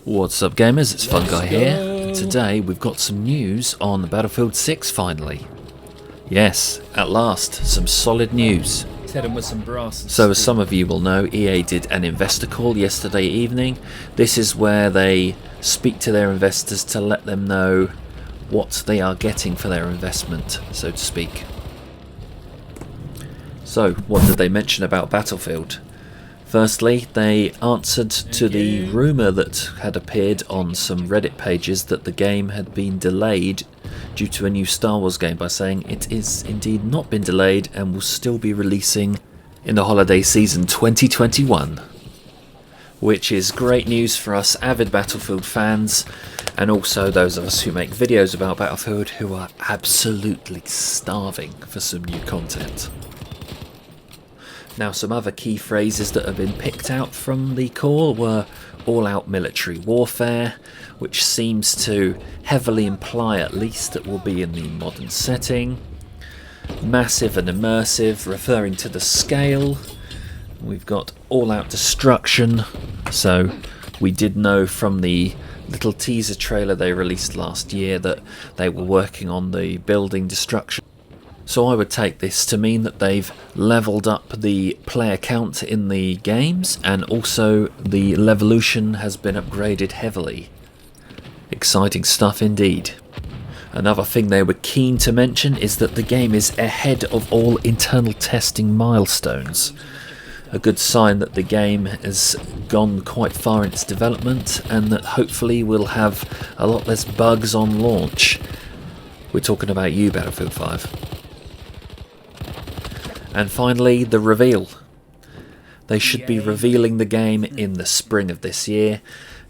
What's up gamers, it's Fun Guy here. Today we've got some news on Battlefield 6 finally. Yes, at last, some solid news. Hit him with some brass. So as some of you will know, EA did an investor call yesterday evening. This is where they speak to their investors to let them know what they are getting for their investment, so to speak. So, what did they mention about Battlefield? Firstly, they answered to the rumour that had appeared on some Reddit pages that the game had been delayed due to a new Star Wars game by saying it is indeed not been delayed and will still be releasing in the holiday season 2021. Which is great news for us avid Battlefield fans and also those of us who make videos about Battlefield who are absolutely starving for some new content. Now, some other key phrases that have been picked out from the call were all-out military warfare, which seems to heavily imply at least that we'll be in the modern setting. Massive and immersive, referring to the scale. We've got all-out destruction, so we did know from the little teaser trailer they released last year that they were working on the building destruction. So I would take this to mean that they've leveled up the player count in the games and also the Levolution has been upgraded heavily. Exciting stuff indeed. Another thing they were keen to mention is that the game is ahead of all internal testing milestones. A good sign that the game has gone quite far in its development and that hopefully we'll have a lot less bugs on launch. We're talking about you, Battlefield 5. And finally, the reveal. They should be revealing the game in the spring of this year.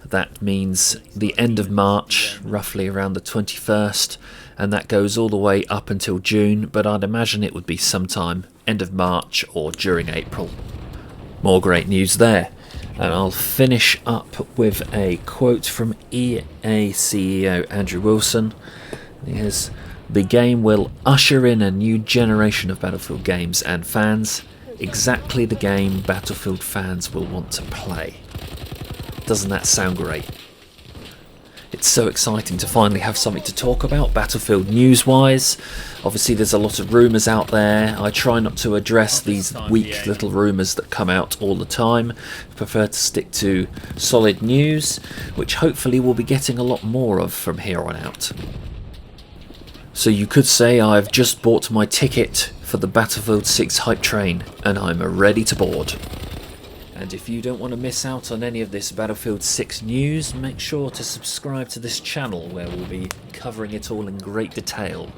That means the end of March, roughly around the 21st, and that goes all the way up until June, but I'd imagine it would be sometime end of March or during April. More great news there. And I'll finish up with a quote from EA CEO Andrew Wilson. Here's: "The game will usher in a new generation of Battlefield games and fans, exactly the game Battlefield fans will want to play." Doesn't that sound great? It's so exciting to finally have something to talk about Battlefield news-wise. Obviously there's a lot of rumours out there. I try not to address these weak little rumours that come out all the time. I prefer to stick to solid news, which hopefully we'll be getting a lot more of from here on out. So you could say I've just bought my ticket for the Battlefield 6 hype train and I'm ready to board. And if you don't want to miss out on any of this Battlefield 6 news, make sure to subscribe to this channel where we'll be covering it all in great detail.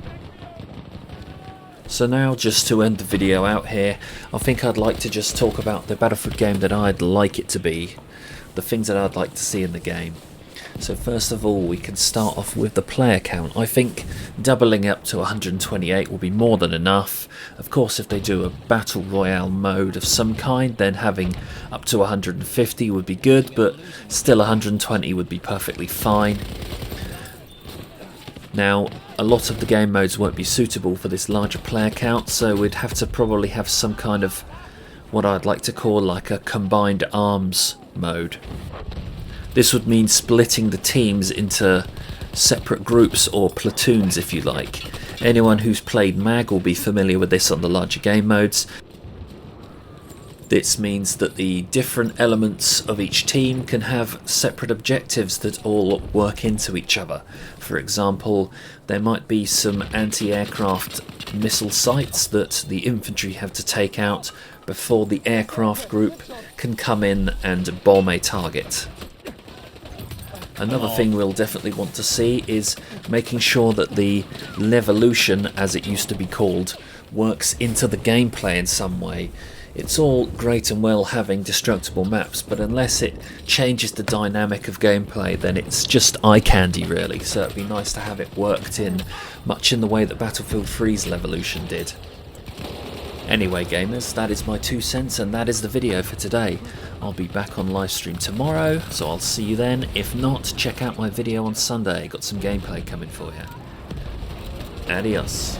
So now, just to end the video out here, I think I'd like to just talk about the Battlefield game that I'd like it to be, the things that I'd like to see in the game. So first of all, we can start off with the player count. I think doubling up to 128 will be more than enough. Of course, if they do a battle royale mode of some kind, then having up to 150 would be good, but still 120 would be perfectly fine. Now, a lot of the game modes won't be suitable for this larger player count, so we'd have to probably have some kind of what I'd like to call like a combined arms mode. This would mean splitting the teams into separate groups or platoons, if you like. Anyone who's played MAG will be familiar with this on the larger game modes. This means that the different elements of each team can have separate objectives that all work into each other. For example, there might be some anti-aircraft missile sites that the infantry have to take out before the aircraft group can come in and bomb a target. Another thing we'll definitely want to see is making sure that the Levolution, as it used to be called, works into the gameplay in some way. It's all great and well having destructible maps, but unless it changes the dynamic of gameplay, then it's just eye candy really, so it'd be nice to have it worked in, much in the way that Battlefield 3's Levolution did. Anyway gamers, that is my 2 cents and that is the video for today. I'll be back on livestream tomorrow, so I'll see you then. If not, check out my video on Sunday, got some gameplay coming for you. Adios.